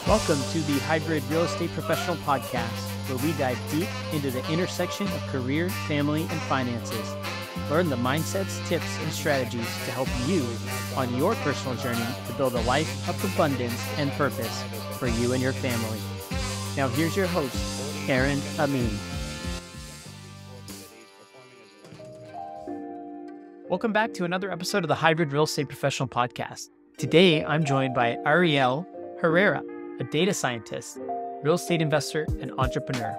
Welcome to the Hybrid Real Estate Professional Podcast, where we dive deep into the intersection of career, family, and finances. Learn the mindsets, tips, and strategies to help you on your personal journey to build a life of abundance and purpose for you and your family. Now here's your host, Aaron Amin. Welcome back to another episode of the Hybrid Real Estate Professional Podcast. Today, I'm joined by Ariel Herrera, a data scientist, real estate investor, and entrepreneur.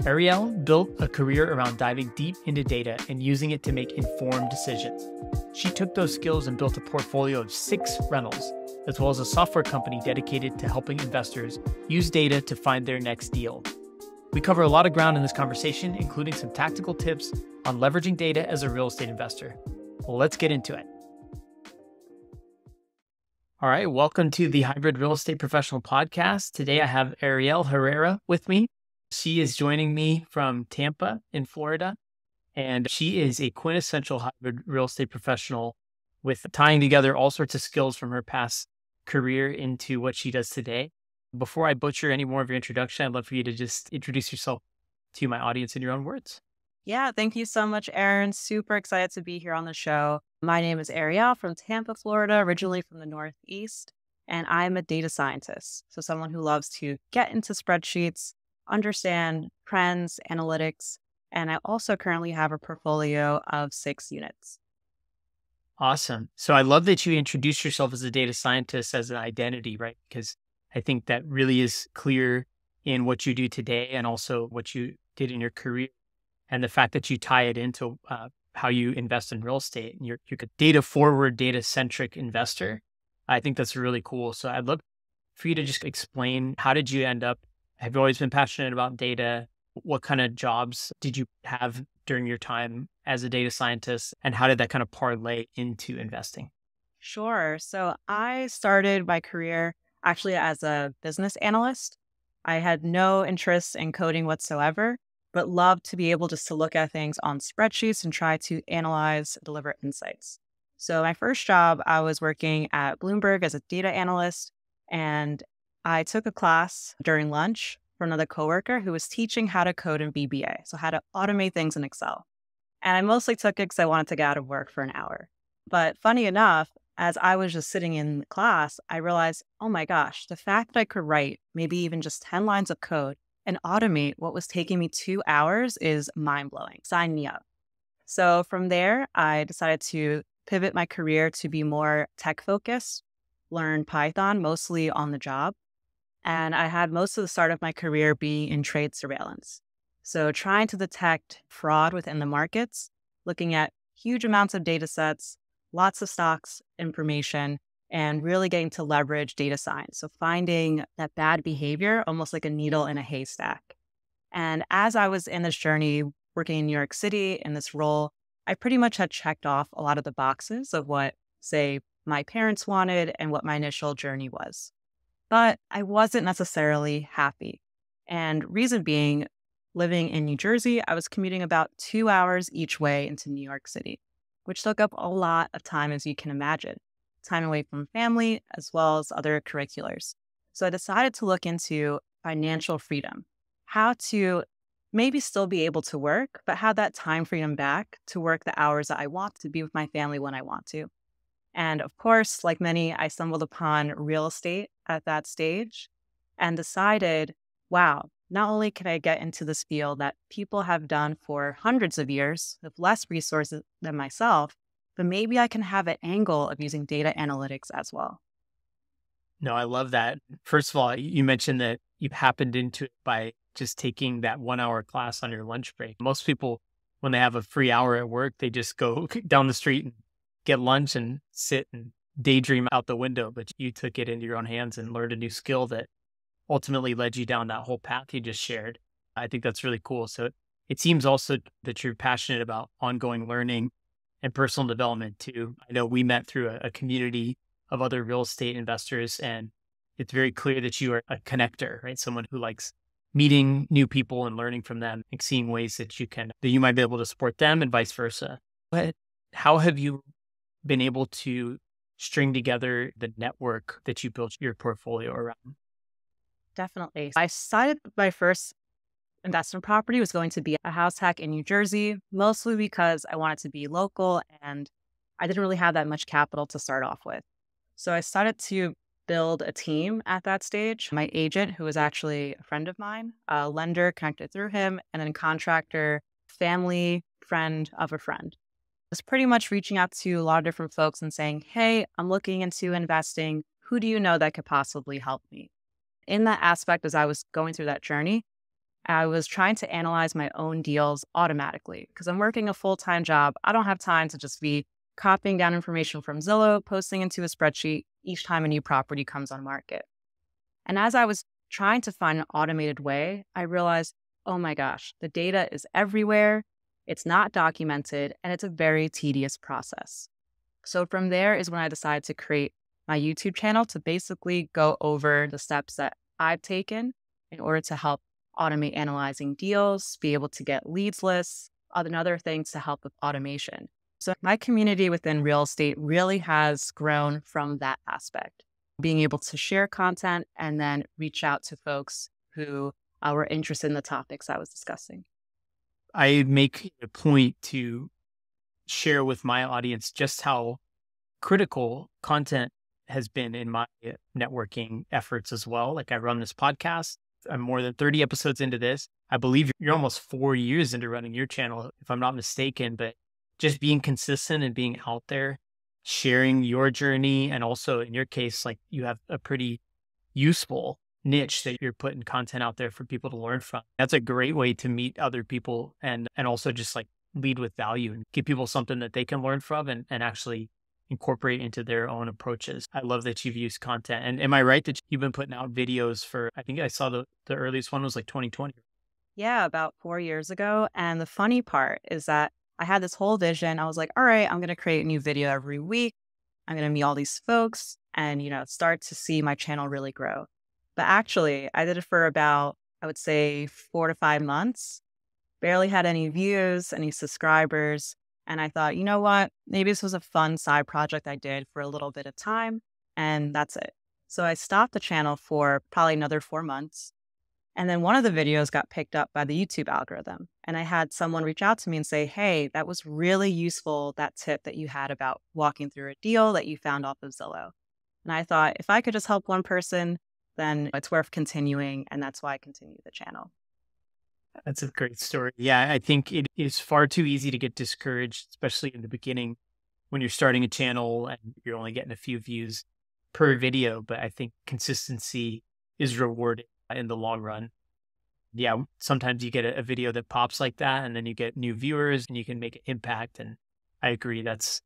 Ariel built a career around diving deep into data and using it to make informed decisions. She took those skills and built a portfolio of 6 rentals, as well as a software company dedicated to helping investors use data to find their next deal. We cover a lot of ground in this conversation, including some tactical tips on leveraging data as a real estate investor. Well, let's get into it. All right, welcome to the Hybrid Real Estate Professional Podcast. Today I have Ariel Herrera with me. She is joining me from Tampa in Florida, and she is a quintessential hybrid real estate professional with tying together all sorts of skills from her past career into what she does today. Before I butcher any more of your introduction, I'd love for you to just introduce yourself to my audience in your own words. Yeah, thank you so much, Aaron. Super excited to be here on the show. My name is Ariel from Tampa, Florida, originally from the Northeast, and I'm a data scientist. So someone who loves to get into spreadsheets, understand trends, analytics, and I also currently have a portfolio of 6 units. Awesome. So I love that you introduced yourself as a data scientist as an identity, right? Because I think that really is clear in what you do today and also what you did in your career. And the fact that you tie it into how you invest in real estate, and you're a data-forward, data-centric investor. I think that's really cool. So I'd love for you to just explain, how did you end up, have you always been passionate about data? What kind of jobs did you have during your time as a data scientist? And how did that kind of parlay into investing? Sure. So I started my career actually as a business analyst. I had no interest in coding whatsoever, but loved to be able just to look at things on spreadsheets and try to analyze, deliver insights. So my first job, I was working at Bloomberg as a data analyst, and I took a class during lunch for another coworker who was teaching how to code in VBA, so how to automate things in Excel. And I mostly took it because I wanted to get out of work for an hour. But funny enough, as I was just sitting in class, I realized, oh my gosh, the fact that I could write maybe even just 10 lines of code and automate what was taking me 2 hours is mind-blowing. Sign me up. So from there, I decided to pivot my career to be more tech-focused, learn Python mostly on the job. And I had most of the start of my career being in trade surveillance. So trying to detect fraud within the markets, looking at huge amounts of data sets, lots of stocks information, and really getting to leverage data science. So finding that bad behavior, almost like a needle in a haystack. And as I was in this journey, working in New York City in this role, I pretty much had checked off a lot of the boxes of what, say, my parents wanted and what my initial journey was. But I wasn't necessarily happy. And reason being, living in New Jersey, I was commuting about 2 hours each way into New York City, which took up a lot of time, as you can imagine. Time away from family, as well as other curriculars. So I decided to look into financial freedom, how to maybe still be able to work, but have that time freedom back to work the hours that I want to be with my family when I want to. And of course, like many, I stumbled upon real estate at that stage and decided, wow, not only can I get into this field that people have done for hundreds of years with less resources than myself, but maybe I can have an angle of using data analytics as well. No, I love that. First of all, you mentioned that you happened into it by just taking that 1-hour class on your lunch break. Most people, when they have a free hour at work, they just go down the street and get lunch and sit and daydream out the window. But you took it into your own hands and learned a new skill that ultimately led you down that whole path you just shared. I think that's really cool. So it seems also that you're passionate about ongoing learning and personal development too. I know we met through a community of other real estate investors, and it's very clear that you are a connector, right? Someone who likes meeting new people and learning from them and seeing ways that you might be able to support them and vice versa. But how have you been able to string together the network that you built your portfolio around? Definitely. I decided my first investment property was going to be a house hack in New Jersey, mostly because I wanted to be local and I didn't really have that much capital to start off with. So I started to build a team at that stage. My agent, who was actually a friend of mine, a lender connected through him, and then contractor, family, friend of a friend. I was pretty much reaching out to a lot of different folks and saying, hey, I'm looking into investing. Who do you know that could possibly help me? In that aspect, as I was going through that journey, I was trying to analyze my own deals automatically because I'm working a full-time job. I don't have time to just be copying down information from Zillow, posting into a spreadsheet each time a new property comes on market. And as I was trying to find an automated way, I realized, oh my gosh, the data is everywhere. It's not documented and it's a very tedious process. So from there is when I decided to create my YouTube channel to basically go over the steps that I've taken in order to help automate analyzing deals, be able to get leads lists, and other things to help with automation. So my community within real estate really has grown from that aspect, being able to share content and then reach out to folks who were interested in the topics I was discussing. I make a point to share with my audience just how critical content has been in my networking efforts as well. Like I run this podcast. I'm more than 30 episodes into this. I believe you're almost 4 years into running your channel, if I'm not mistaken, but just being consistent and being out there, sharing your journey. And also in your case, like you have a pretty useful niche that you're putting content out there for people to learn from. That's a great way to meet other people and also just like lead with value and give people something that they can learn from and actually incorporate into their own approaches. I love that you've used content. And am I right that you've been putting out videos for, I think I saw the earliest one was like 2020. Yeah, about 4 years ago. And the funny part is that I had this whole vision. I was like, all right, I'm going to create a new video every week. I'm going to meet all these folks and, start to see my channel really grow. But actually, I did it for about, I would say 4 to 5 months, barely had any views, any subscribers. And I thought, you know what? Maybe this was a fun side project I did for a little bit of time. And that's it. So I stopped the channel for probably another 4 months. And then one of the videos got picked up by the YouTube algorithm. And I had someone reach out to me and say, hey, that was really useful, that tip that you had about walking through a deal that you found off of Zillow. And I thought, if I could just help one person, then it's worth continuing. And that's why I continue the channel. That's a great story. Yeah, I think it is far too easy to get discouraged, especially in the beginning when you're starting a channel and you're only getting a few views per video. But I think consistency is rewarded in the long run. Yeah, sometimes you get a video that pops like that and then you get new viewers and you can make an impact. And I agree. That's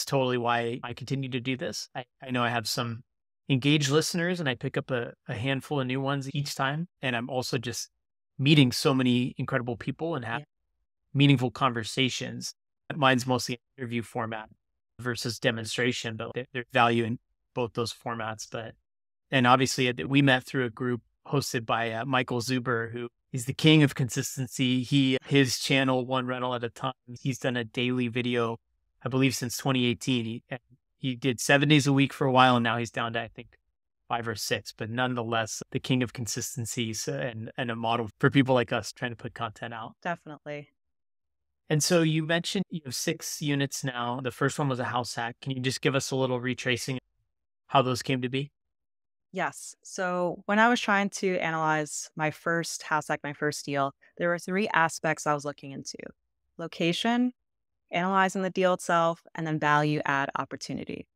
totally why I continue to do this. I know I have some engaged listeners and I pick up a handful of new ones each time. And I'm also just meeting so many incredible people and have meaningful conversations. Mine's mostly an interview format versus demonstration, but there's value in both those formats. And obviously we met through a group hosted by Michael Zuber, who is the king of consistency. His channel, One Rental at a Time, he's done a daily video, I believe since 2018. He did 7 days a week for a while, and now he's down to, I think, 5 or 6, but nonetheless, the king of consistencies and a model for people like us trying to put content out. Definitely. And so you mentioned you have 6 units now. The first one was a house hack. Can you just give us a little retracing how those came to be? Yes. So when I was trying to analyze my first house hack, my first deal, there were 3 aspects I was looking into: location, analyzing the deal itself, and then value add opportunity.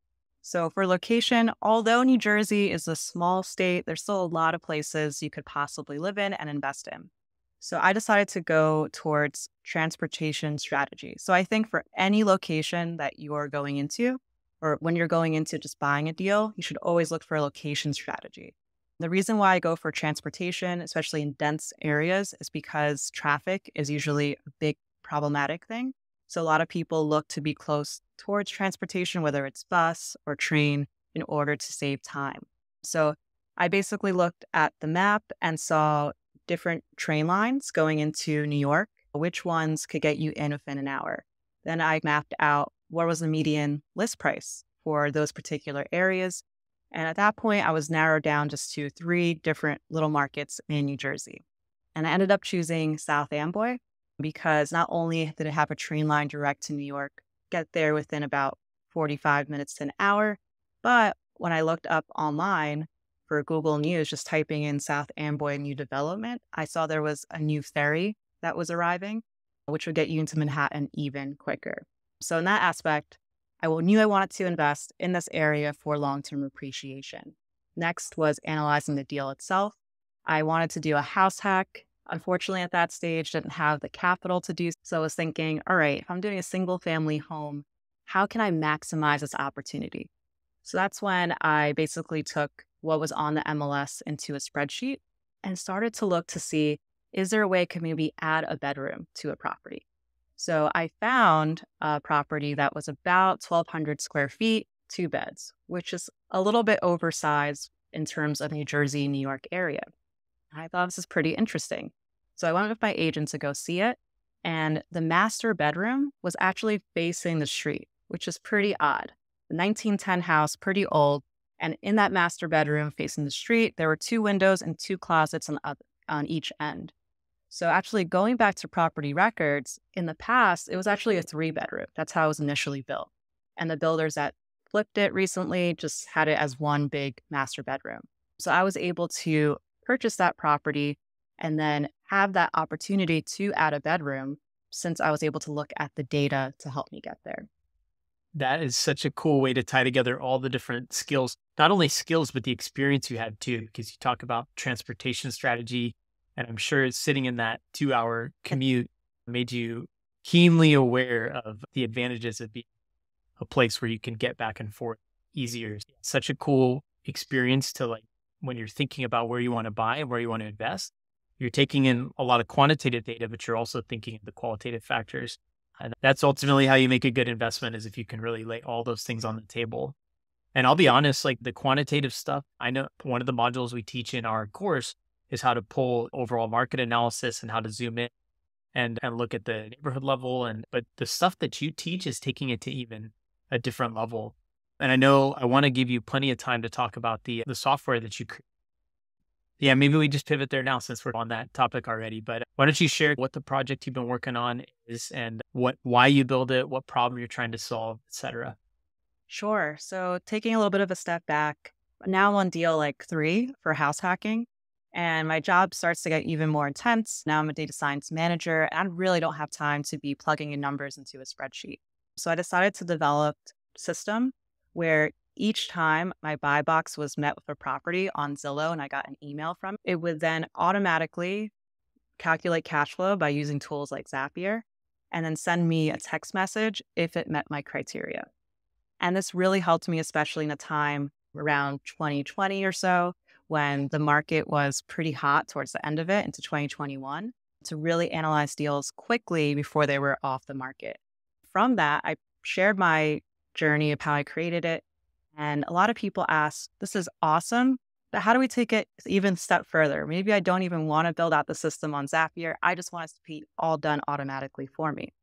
So for location, although New Jersey is a small state, there's still a lot of places you could possibly live in and invest in. So I decided to go towards transportation strategy. So I think for any location that you're going into, or when you're going into just buying a deal, you should always look for a location strategy. The reason why I go for transportation, especially in dense areas, is because traffic is usually a big problematic thing. So a lot of people look to be close towards transportation, whether it's bus or train, in order to save time. So I basically looked at the map and saw different train lines going into New York, which ones could get you in within an hour. Then I mapped out what was the median list price for those particular areas. And at that point, I was narrowed down just to three different little markets in New Jersey. And I ended up choosing South Amboy because not only did it have a train line direct to New York, get there within about 45 minutes to an hour, but when I looked up online for Google News, just typing in South Amboy new development, I saw there was a new ferry that was arriving, which would get you into Manhattan even quicker. So in that aspect, knew I wanted to invest in this area for long-term appreciation. Next was analyzing the deal itself. I wanted to do a house hack. Unfortunately, at that stage, didn't have the capital to do so. I was thinking, all right, if I'm doing a single family home, how can I maximize this opportunity? So that's when I basically took what was on the MLS into a spreadsheet and started to look to see, is there a way I could maybe add a bedroom to a property? So I found a property that was about 1,200 square feet, 2 beds, which is a little bit oversized in terms of New Jersey, New York area. I thought this is pretty interesting. So I went with my agent to go see it. And the master bedroom was actually facing the street, which is pretty odd. The 1910 house, pretty old. And in that master bedroom facing the street, there were 2 windows and 2 closets on each end. So actually going back to property records, in the past, it was actually a 3 bedroom. That's how it was initially built. And the builders that flipped it recently just had it as one big master bedroom. So I was able to purchase that property and then have that opportunity to add a bedroom since I was able to look at the data to help me get there. That is such a cool way to tie together all the different skills, not only skills, but the experience you had too, because you talk about transportation strategy. And I'm sure sitting in that 2 hour commute made you keenly aware of the advantages of being a place where you can get back and forth easier. Such a cool experience to like when you're thinking about where you want to buy and where you want to invest. You're taking in a lot of quantitative data, but you're also thinking of the qualitative factors. And that's ultimately how you make a good investment is if you can really lay all those things on the table. And I'll be honest, like the quantitative stuff, I know one of the modules we teach in our course is how to pull overall market analysis and how to zoom in and look at the neighborhood level. But the stuff that you teach is taking it to even a different level. And I know I want to give you plenty of time to talk about the software that you create. Yeah, maybe we just pivot there now since we're on that topic already. But why don't you share what the project you've been working on is and why you build it, what problem you're trying to solve, et cetera. Sure. So taking a little bit of a step back, now I'm on deal like 3 for house hacking. And my job starts to get even more intense. Now I'm a data science manager, and I really don't have time to be plugging in numbers into a spreadsheet. So I decided to develop a system where each time my buy box was met with a property on Zillow and I got an email from it, it would then automatically calculate cash flow by using tools like Zapier and then send me a text message if it met my criteria. And this really helped me, especially in a time around 2020 or so, when the market was pretty hot towards the end of it into 2021, to really analyze deals quickly before they were off the market. From that, I shared my journey of how I created it. And a lot of people ask, this is awesome, but how do we take it even a step further? Maybe I don't even want to build out the system on Zapier. I just want it to be all done automatically for me.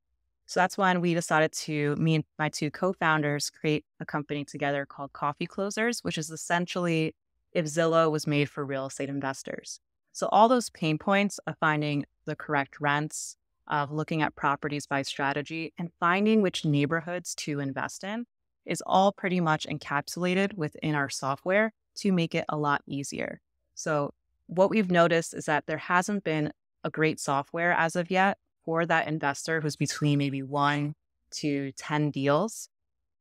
So that's when we decided to, me and my 2 co-founders, create a company together called Closerz, which is essentially if Zillow was made for real estate investors. So all those pain points of finding the correct rents, of looking at properties by strategy, and finding which neighborhoods to invest in is all pretty much encapsulated within our software to make it a lot easier. So what we've noticed is that there hasn't been a great software as of yet for that investor who's between maybe 1 to 10 deals,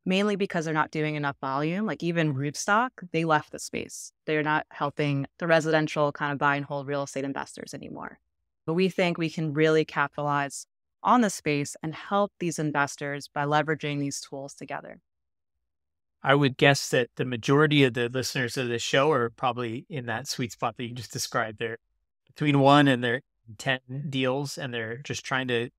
mainly because they're not doing enough volume. Like even Roofstock, they left the space. They're not helping the residential kind of buy and hold real estate investors anymore. But we think we can really capitalize on the space and help these investors by leveraging these tools together. I would guess that the majority of the listeners of this show are probably in that sweet spot that you just described. They're between 1 and they're 10 deals, and they're just trying to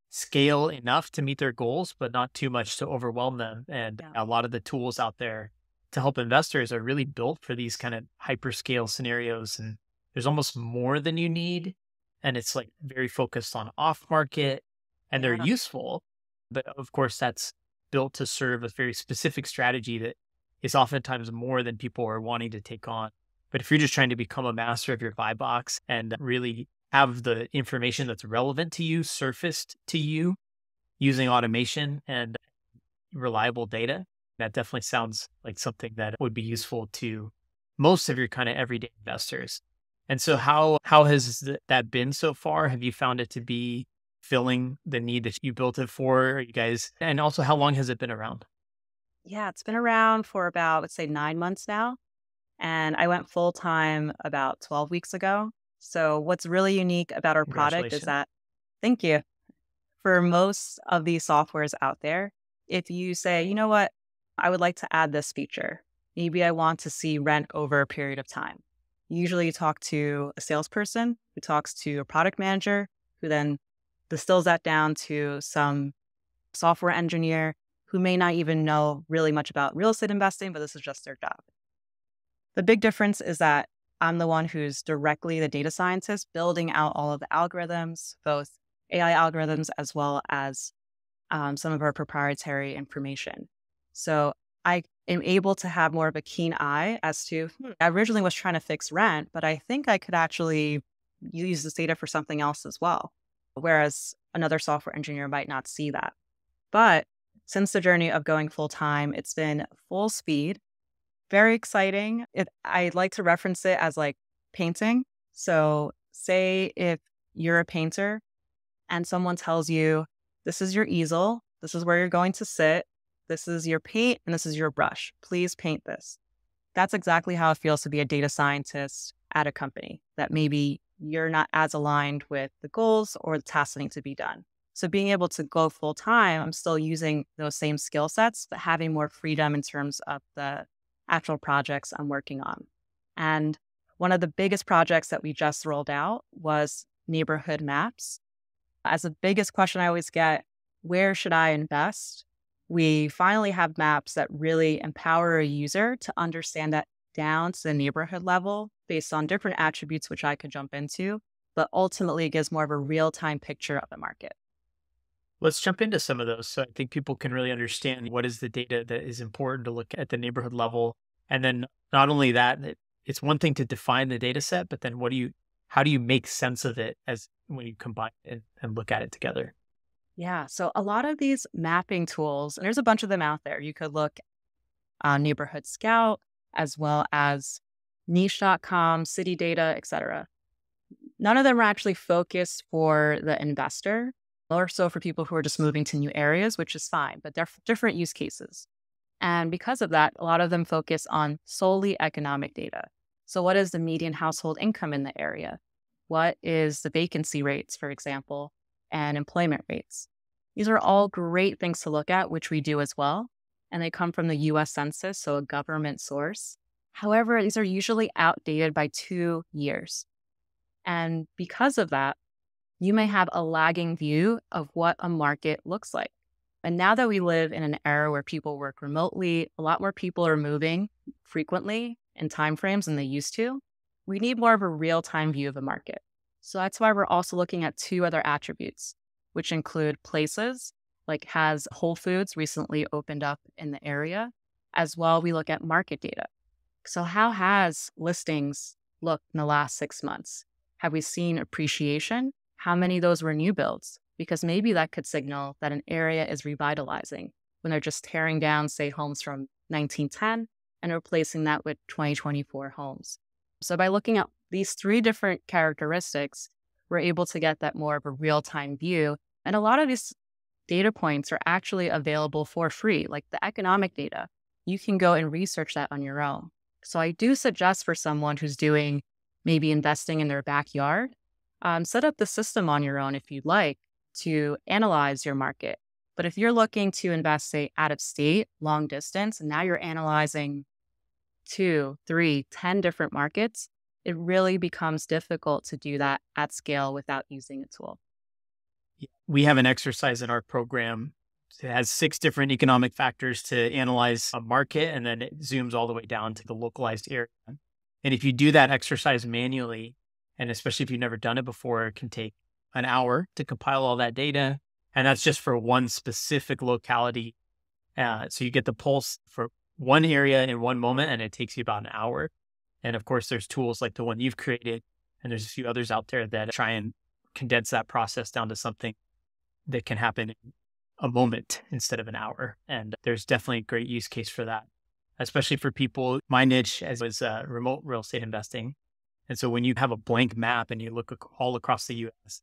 scale enough to meet their goals, but not too much to overwhelm them. And Yeah. a lot of the tools out there to help investors are really built for these kind of hyperscale scenarios. And there's almost more than you need. And it's like very focused on off market and they're Yeah. useful. But of course, that's built to serve a very specific strategy that is oftentimes more than people are wanting to take on. But if you're just trying to become a master of your buy box and really have the information that's relevant to you surfaced to you using automation and reliable data, that definitely sounds like something that would be useful to most of your kind of everyday investors. And so how has that been so far? Have you found it to be filling the need that you built it for, you guys? And also, how long has it been around? Yeah, it's been around for about, let's say, 9 months now. And I went full time about 12 weeks ago. So, what's really unique about our product is Congratulations. that, thank you, for most of these softwares out there, if you say, you know what, I would like to add this feature, maybe I want to see rent over a period of time. Usually, you talk to a salesperson who talks to a product manager who then distills that down to some software engineer who may not even know really much about real estate investing, but this is just their job. The big difference is that I'm the one who's directly the data scientist building out all of the algorithms, both AI algorithms as well as some of our proprietary information. So I am able to have more of a keen eye as to, I originally was trying to fix rent, but I think I could actually use this data for something else as well. Whereas another software engineer might not see that. But since the journey of going full time, it's been full speed, very exciting. I like to reference it as like painting. So, say if you're a painter and someone tells you, this is your easel, this is where you're going to sit, this is your paint, and this is your brush. Please paint this. That's exactly how it feels to be a data scientist at a company that maybe you're not as aligned with the goals or the tasks that need to be done. So being able to go full time, I'm still using those same skill sets, but having more freedom in terms of the actual projects I'm working on. And one of the biggest projects that we just rolled out was neighborhood maps. As the biggest question I always get, where should I invest? We finally have maps that really empower a user to understand that down to the neighborhood level based on different attributes, which I could jump into, but ultimately it gives more of a real-time picture of the market. Let's jump into some of those so I think people can really understand what is the data that is important to look at the neighborhood level. And then not only that, it's one thing to define the data set, but then how do you make sense of it as when you combine it and look at it together? Yeah. So a lot of these mapping tools, and there's a bunch of them out there. You could look on Neighborhood Scout as well as niche.com, city data, etc. None of them are actually focused for the investor, or so for people who are just moving to new areas, which is fine, but they're different use cases. And because of that, a lot of them focus on solely economic data. So what is the median household income in the area? What is the vacancy rates, for example, and employment rates? These are all great things to look at, which we do as well. And they come from the US Census, so a government source. However, these are usually outdated by 2 years. And because of that, you may have a lagging view of what a market looks like. And now that we live in an era where people work remotely, a lot more people are moving frequently in timeframes than they used to, we need more of a real-time view of a market. So that's why we're also looking at 2 other attributes, which include places, like has Whole Foods recently opened up in the area? As well, we look at market data. So how has listings looked in the last 6 months? Have we seen appreciation? How many of those were new builds? Because maybe that could signal that an area is revitalizing when they're just tearing down, say, homes from 1910 and replacing that with 2024 homes. So by looking at these 3 different characteristics, we're able to get that more of a real-time view. And a lot of these data points are actually available for free, like the economic data. You can go and research that on your own. So I do suggest for someone who's doing maybe investing in their backyard, set up the system on your own if you'd like to analyze your market. But if you're looking to invest, say, out of state, long distance, and now you're analyzing 2, 3, 10 different markets, it really becomes difficult to do that at scale without using a tool. We have an exercise in our program. It has 6 different economic factors to analyze a market, and then it zooms all the way down to the localized area. And if you do that exercise manually, and especially if you've never done it before, it can take an hour to compile all that data. And that's just for one specific locality. So you get the pulse for one area in one moment and it takes you about an hour. And of course, there's tools like the one you've created, and there's a few others out there that try and condense that process down to something that can happen in a moment instead of an hour. And there's definitely a great use case for that, especially for people. My niche as was remote real estate investing. And so when you have a blank map and you look all across the US,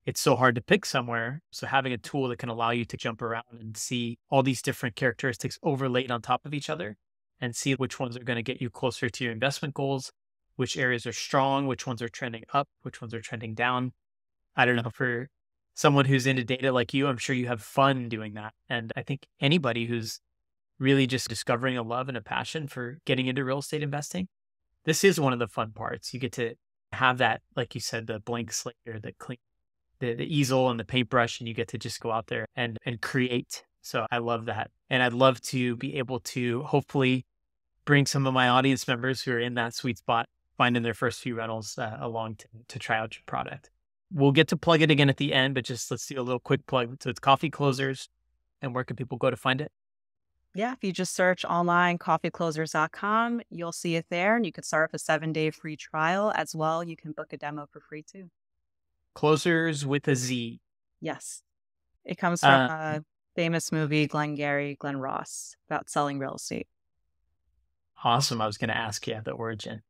it's so hard to pick somewhere. So having a tool that can allow you to jump around and see all these different characteristics overlaid on top of each other and see which ones are going to get you closer to your investment goals, which areas are strong, which ones are trending up, which ones are trending down. I don't know, for someone who's into data like you, I'm sure you have fun doing that. And I think anybody who's really just discovering a love and a passion for getting into real estate investing, this is one of the fun parts. You get to have that, like you said, the blank slate or the clean, the easel and the paintbrush, and you get to just go out there and create. So I love that. And I'd love to be able to hopefully bring some of my audience members who are in that sweet spot, finding their first few rentals along to try out your product. We'll get to plug it again at the end, but just let's do a little quick plug. So it's Coffee Closerz. And where can people go to find it? Yeah, if you just search online, coffeeclosers.com, you'll see it there. And you can start with a 7-day free trial as well. You can book a demo for free too. Closerz with a Z. Yes. It comes from a famous movie, Glengarry Glen Ross, about selling real estate. Awesome. I was going to ask you the origin.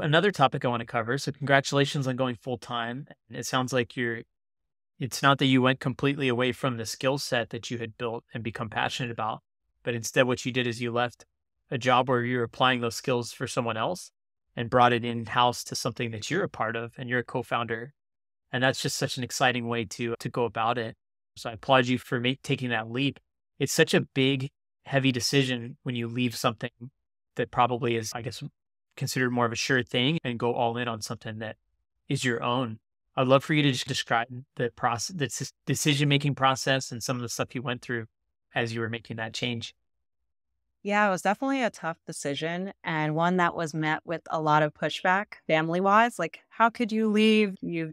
Another topic I want to cover. So congratulations on going full time. It sounds like it's not that you went completely away from the skill set that you had built and become passionate about, but instead what you did is you left a job where you're applying those skills for someone else and brought it in-house to something that you're a part of and you're a co-founder. And that's just such an exciting way to go about it. So I applaud you for taking that leap. It's such a big, heavy decision when you leave something that probably is, I guess, considered more of a sure thing and go all in on something that is your own. I'd love for you to just describe the process, the decision-making process and some of the stuff you went through as you were making that change. Yeah, it was definitely a tough decision and one that was met with a lot of pushback family-wise. Like, how could you leave? You've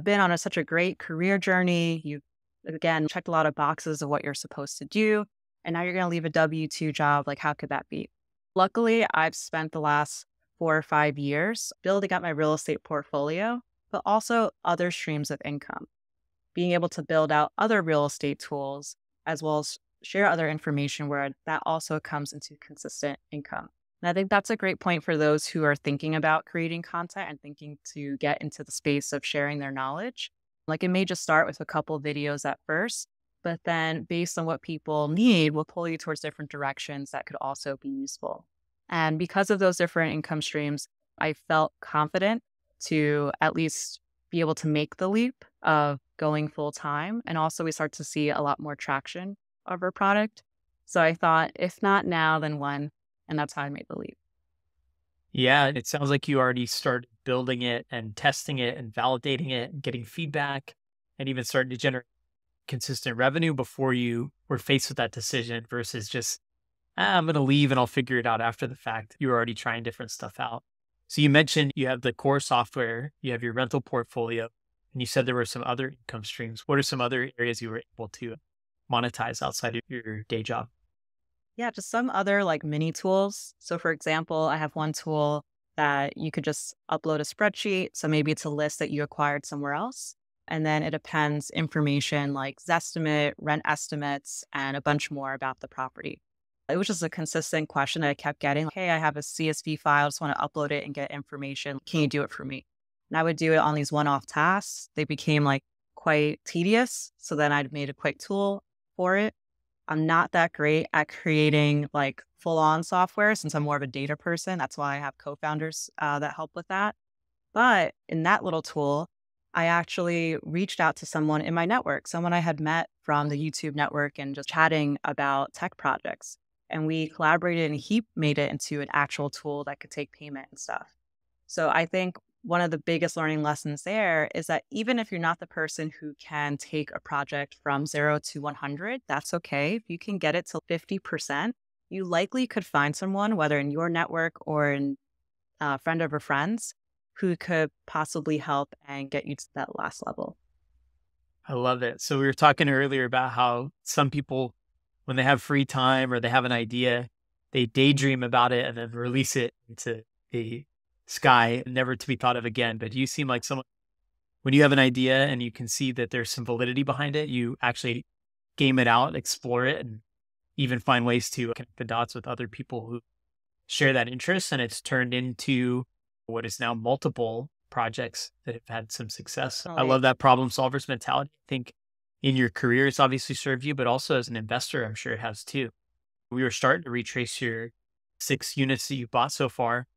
been on such a great career journey. You've, again, checked a lot of boxes of what you're supposed to do. And now you're going to leave a W-2 job. Like, how could that be? Luckily, I've spent the last 4 or 5 years building up my real estate portfolio, but also other streams of income. Being able to build out other real estate tools as well as share other information where that also comes into consistent income. And I think that's a great point for those who are thinking about creating content and thinking to get into the space of sharing their knowledge. Like, it may just start with a couple of videos at first, but then based on what people need, will pull you towards different directions that could also be useful. And because of those different income streams, I felt confident to at least be able to make the leap of going full time. And also we start to see a lot more traction of our product. So I thought, if not now, then when? And that's how I made the leap. Yeah, it sounds like you already started building it and testing it and validating it and getting feedback and even starting to generate consistent revenue before you were faced with that decision versus just, I'm going to leave and I'll figure it out after the fact. You were already trying different stuff out. So you mentioned you have the core software, you have your rental portfolio, and you said there were some other income streams. What are some other areas you were able to monetize outside of your day job? Yeah, just some other like mini tools. So for example, I have one tool that you could just upload a spreadsheet. So maybe it's a list that you acquired somewhere else. And then it appends information like Zestimate, rent estimates, and a bunch more about the property. It was just a consistent question that I kept getting. Hey, I have a CSV file, just want to upload it and get information. Can you do it for me? And I would do it on these one-off tasks. They became like quite tedious. So then I'd made a quick tool for it. I'm not that great at creating like full-on software since I'm more of a data person. That's why I have co-founders that help with that. But in that little tool, I actually reached out to someone in my network, someone I had met from the YouTube network and just chatting about tech projects. And we collaborated and he made it into an actual tool that could take payment and stuff. So I think one of the biggest learning lessons there is that even if you're not the person who can take a project from 0 to 100, that's okay. If you can get it to 50%, you likely could find someone, whether in your network or in a friend of a friend's, who could possibly help and get you to that last level. I love it. So we were talking earlier about how some people, when they have free time or they have an idea, they daydream about it and then release it into the sky, never to be thought of again. But you seem like someone, when you have an idea and you can see that there's some validity behind it, you actually game it out, explore it, and even find ways to connect the dots with other people who share that interest. And it's turned into what is now multiple projects that have had some success. I Definitely. love that problem solver's mentality. I think in your career, it's obviously served you, but also as an investor, I'm sure it has too. We were starting to retrace your 6 units that you've bought so far,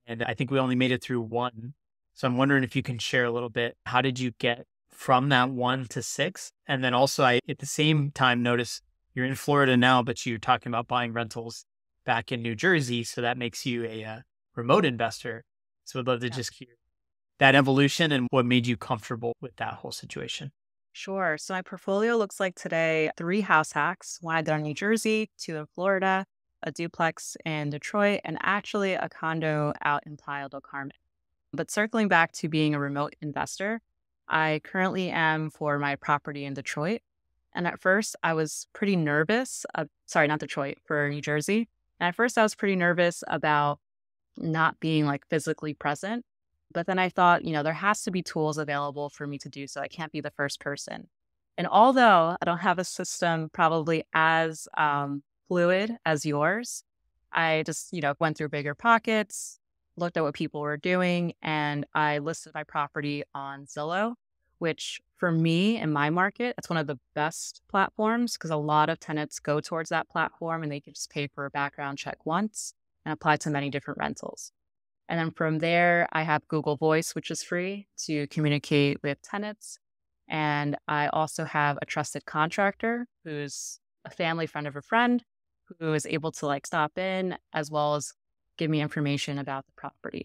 and I think we only made it through one. So I'm wondering if you can share a little bit. How did you get from that 1 to 6? And then also, I at the same time notice you're in Florida now, but you're talking about buying rentals back in New Jersey. So that makes you a remote investor. So I'd love to Yeah. just hear that evolution and what made you comfortable with that whole situation. Sure. So my portfolio looks like today 3 house hacks. One I did in New Jersey, 2 in Florida, a duplex in Detroit, and actually a condo out in Playa del Carmen. But circling back to being a remote investor, I currently am for my property in Detroit. And at first, I was pretty nervous. Sorry, not Detroit, for New Jersey. And at first, I was pretty nervous about not being like physically present. But then I thought, there has to be tools available for me to do so. I can't be the first person. And although I don't have a system probably as fluid as yours, I just, went through bigger pockets, looked at what people were doing, and I listed my property on Zillow, which for me in my market, it's one of the best platforms because a lot of tenants go towards that platform and they can just pay for a background check once and apply to many different rentals. And then from there, I have Google Voice, which is free to communicate with tenants. And I also have a trusted contractor who's a family friend of a friend who is able to like stop in as well as give me information about the property.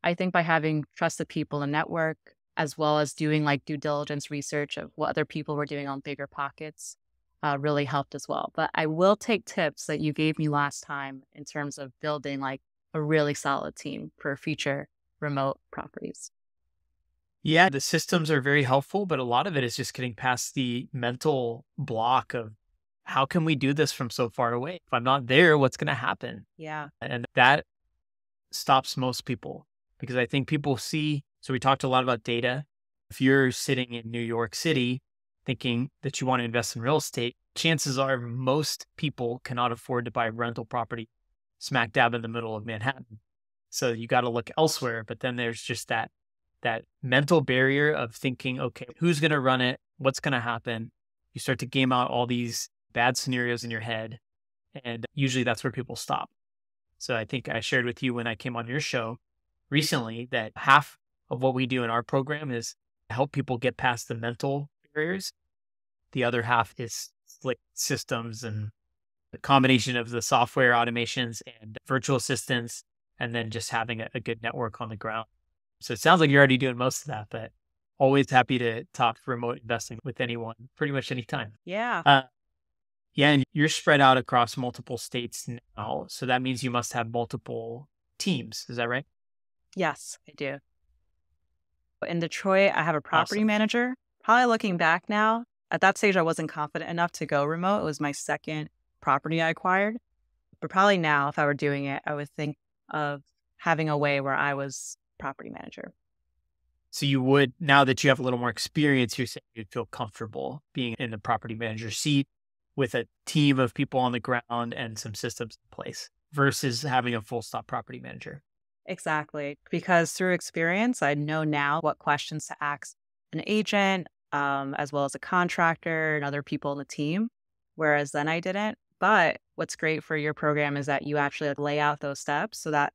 I think by having trusted people in the network, as well as doing like due diligence research of what other people were doing on bigger pockets, really helped as well. But I will take tips that you gave me last time in terms of building like a really solid team for future remote properties. Yeah, the systems are very helpful, but a lot of it is just getting past the mental block of how can we do this from so far away? If I'm not there, what's going to happen? Yeah. And that stops most people because I think people see. So we talked a lot about data. If you're sitting in New York City thinking that you want to invest in real estate, chances are most people cannot afford to buy rental property smack dab in the middle of Manhattan. So you got to look elsewhere. But then there's just that mental barrier of thinking, okay, who's going to run it? What's going to happen? You start to game out all these bad scenarios in your head. And usually that's where people stop. So I think I shared with you when I came on your show recently that half of what we do in our program is help people get past the mental barriers. The other half is slick systems and the combination of the software automations and virtual assistants, and then just having a good network on the ground. So it sounds like you're already doing most of that, but always happy to talk remote investing with anyone, pretty much anytime. Yeah. Yeah, and you're spread out across multiple states now. So that means you must have multiple teams. Is that right? Yes, I do. In Detroit, I have a property Awesome. manager. Probably looking back now, at that stage, I wasn't confident enough to go remote. It was my second property I acquired. But probably now, if I were doing it, I would think of having a way where I was property manager. So you would, now that you have a little more experience, you're saying you'd feel comfortable being in the property manager seat with a team of people on the ground and some systems in place versus having a full stop property manager. Exactly. Because through experience, I know now what questions to ask an agent, as well as a contractor and other people in the team, whereas then I didn't. But what's great for your program is that you actually lay out those steps so that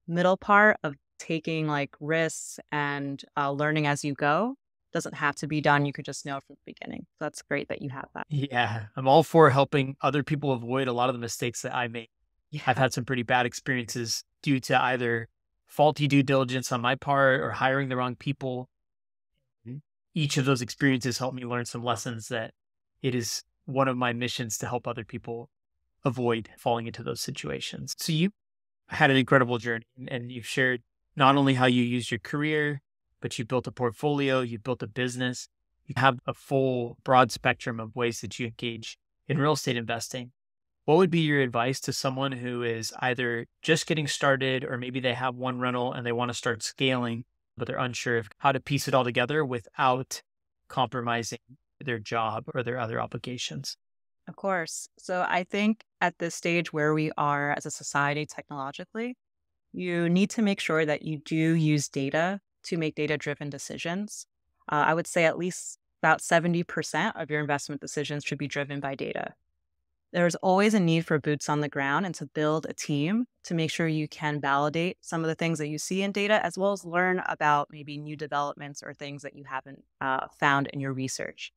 middle part of taking like risks and learning as you go doesn't have to be done. You could just know from the beginning. So that's great that you have that. Yeah, I'm all for helping other people avoid a lot of the mistakes that I made. I've Yeah. had some pretty bad experiences due to either faulty due diligence on my part or hiring the wrong people. Each of those experiences helped me learn some lessons that it is one of my missions to help other people avoid falling into those situations. So you had an incredible journey and you've shared not only how you used your career, but you built a portfolio, you built a business, you have a full broad spectrum of ways that you engage in real estate investing. What would be your advice to someone who is either just getting started or maybe they have one rental and they want to start scaling, but they're unsure of how to piece it all together without compromising their job or their other obligations? Of course. So I think at this stage where we are as a society technologically, you need to make sure that you do use data to make data-driven decisions. I would say at least about 70% of your investment decisions should be driven by data. There's always a need for boots on the ground and to build a team to make sure you can validate some of the things that you see in data, as well as learn about maybe new developments or things that you haven't found in your research.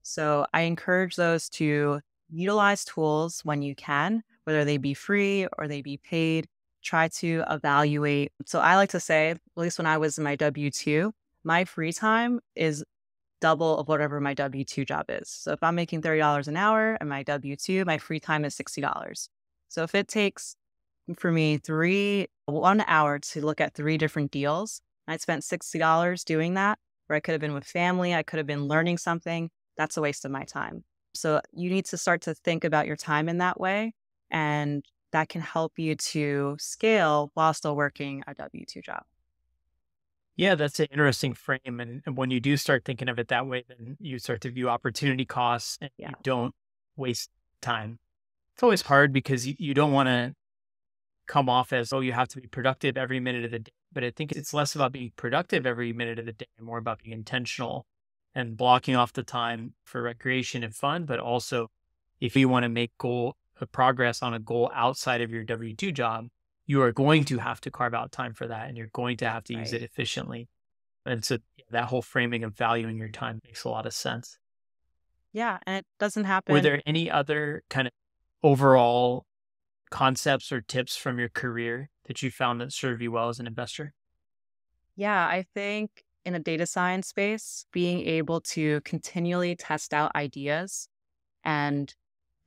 So I encourage those to utilize tools when you can, whether they be free or they be paid. Try to evaluate. So I like to say, at least when I was in my W 2, my free time is double of whatever my W-2 job is. So if I'm making $30 an hour and my W-2, my free time is $60. So if it takes for me 1 hour to look at 3 different deals, and I spent $60 doing that, where I could have been with family, I could have been learning something, that's a waste of my time. So you need to start to think about your time in that way, and that can help you to scale while still working a W-2 job. Yeah, that's an interesting frame. And when you do start thinking of it that way, then you start to view opportunity costs and Yeah, you don't waste time. It's always hard because you don't want to come off as, oh, you have to be productive every minute of the day. But I think it's less about being productive every minute of the day and more about being intentional and blocking off the time for recreation and fun. But also, if you want to make progress on a goal outside of your W-2 job, you are going to have to carve out time for that and you're going to have to use right. it efficiently. And so yeah, that whole framing of valuing your time makes a lot of sense. Yeah, and it doesn't Were happen. there any other kind of overall concepts or tips from your career that you found that serve you well as an investor? Yeah, I think in a data science space, being able to continually test out ideas and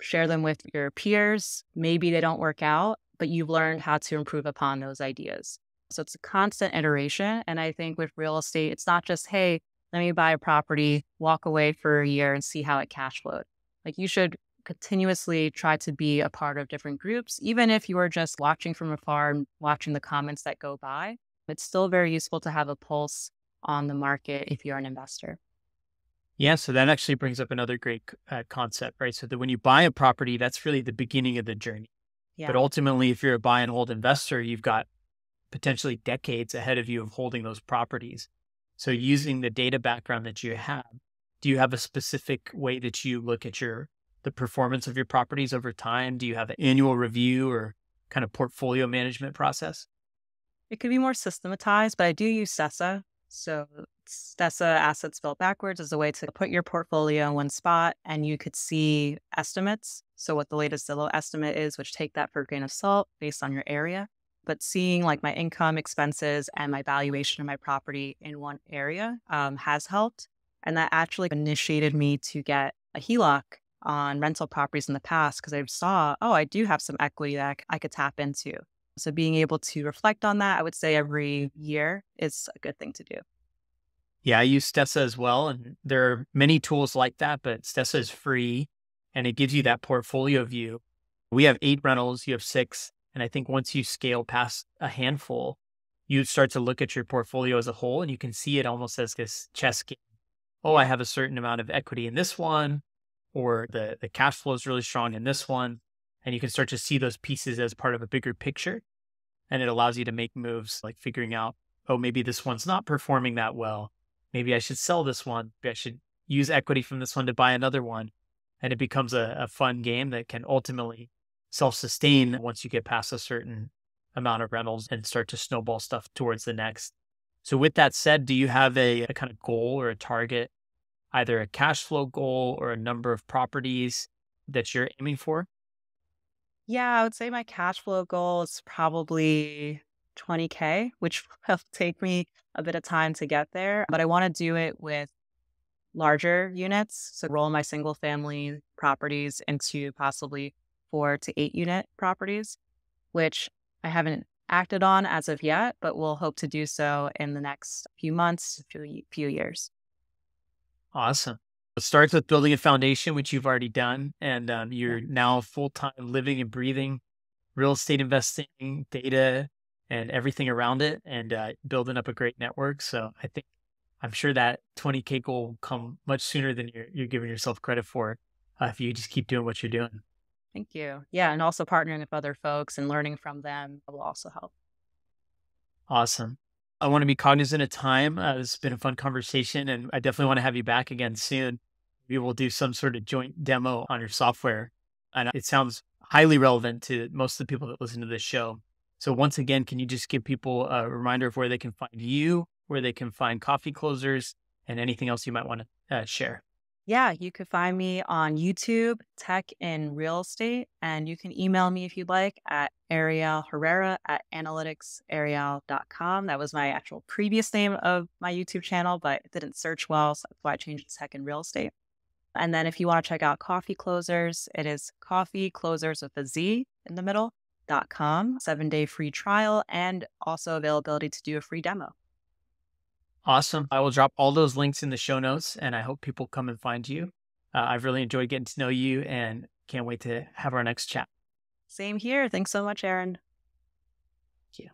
share them with your peers, maybe they don't work out, but you've learned how to improve upon those ideas. So it's a constant iteration. And I think with real estate, it's not just, hey, let me buy a property, walk away for a year and see how it cash flowed. Like you should continuously try to be a part of different groups, even if you are just watching from afar and watching the comments that go by. It's still very useful to have a pulse on the market if you're an investor. Yeah, so that actually brings up another great concept, right? So that when you buy a property, that's really the beginning of the journey. But Yeah. ultimately, if you're a buy and hold investor, you've got potentially decades ahead of you of holding those properties. So using the data background that you have, do you have a specific way that you look at the performance of your properties over time? Do you have an annual review or kind of portfolio management process? It could be more systematized, but I do use SESA. So SESA, assets spelled backwards, is a way to put your portfolio in one spot and you could see estimates. So what the latest Zillow estimate is, which take that for a grain of salt based on your area. But seeing like my income, expenses, and my valuation of my property in one area has helped. And that actually initiated me to get a HELOC on rental properties in the past because I saw, oh, I do have some equity that I could tap into. So being able to reflect on that, I would say every year is a good thing to do. Yeah, I use Stessa as well. And there are many tools like that, but Stessa is free and it gives you that portfolio view. We have 8 rentals, you have 6. And I think once you scale past a handful, you start to look at your portfolio as a whole and you can see it almost as this chess game. Oh, I Yeah. have a certain amount of equity in this one, or the cash flow is really strong in this one. And you can start to see those pieces as part of a bigger picture. And it allows you to make moves like figuring out, oh, maybe this one's not performing that well. Maybe I should sell this one. Maybe I should use equity from this one to buy another one. And it becomes a fun game that can ultimately self sustain once you get past a certain amount of rentals and start to snowball stuff towards the next. So, with that said, do you have a kind of goal or a target, either a cash flow goal or a number of properties that you're aiming for? Yeah, I would say my cash flow goal is probably 20K, which will take me a bit of time to get there. But I want to do it with larger units. So roll my single family properties into possibly 4 to 8 unit properties, which I haven't acted on as of yet, but will hope to do so in the next few months, few years. Awesome. It starts with building a foundation, which you've already done. And Yeah. you're now full time living and breathing real estate investing, data, and everything around it, and building up a great network. So I'm sure that 20K goal will come much sooner than you're giving yourself credit for if you just keep doing what you're doing. Thank you. Yeah. And also partnering with other folks and learning from them will also help. Awesome. I want to be cognizant of time. It's been a fun conversation, and I definitely want to have you back again soon. We will do some sort of joint demo on your software. And it sounds highly relevant to most of the people that listen to this show. So, once again, can you just give people a reminder of where they can find you, where they can find Coffee Closers, and anything else you might want to share? Yeah, you could find me on YouTube, Tech in Real Estate, and you can email me if you'd like at Ariel Herrera at analyticsariel.com. That was my actual previous name of my YouTube channel, but it didn't search well, so that's why I changed it to Tech in Real Estate. And then if you want to check out Coffee Closers, it is Coffee Closers with a Z in the middle.com, 7-day free trial, and also availability to do a free demo. Awesome. I will drop all those links in the show notes, and I hope people come and find you. I've really enjoyed getting to know you and can't wait to have our next chat. Same here. Thanks so much, Aaron. Thank you.